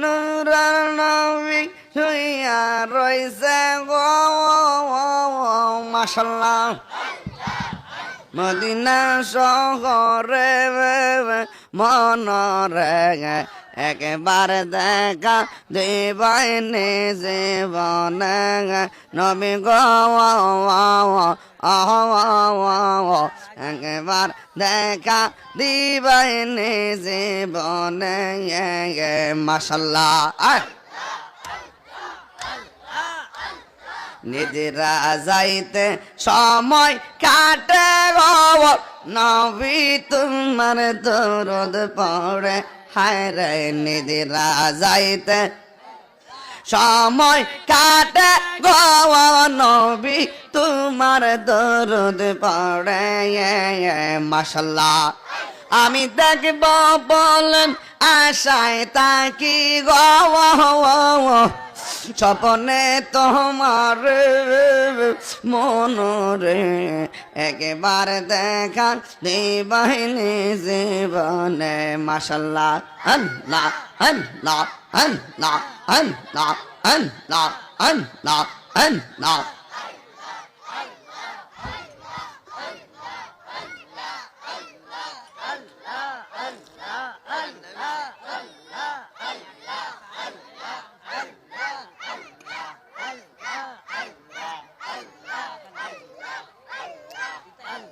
নূরের নবী শুইয়া রইছে গো মাশাআল্লাহ মদিনা শহরে মনরে একবার দেখা দিবাইনি জীবনে নবী গো একবার দেখা দিবাইনি জীবনে মাশাআল্লাহ নিজেরা যাইতে সময় কাটে গো নবী তোমার দরদ পড়ে হায় রে নিজেরা যাইতে সময় কাটে গো নবী তোমার দরদ পড়ে মাশাআল্লাহ আমি দেখব বলেন আশায় তাকি গো স্বপনে তোমার মনরে একবার দেখা দিবাইনি জীবনে মাশাআল্লাহ আল্লাহ আল্লাহ আল্লাহ আল্লাহ আল্লাহ আল্লাহ আল্লাহ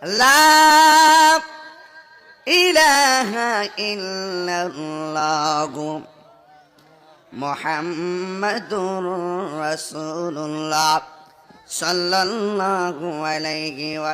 لا إله إلا الله محمد رسول الله صلى الله عليه وسلم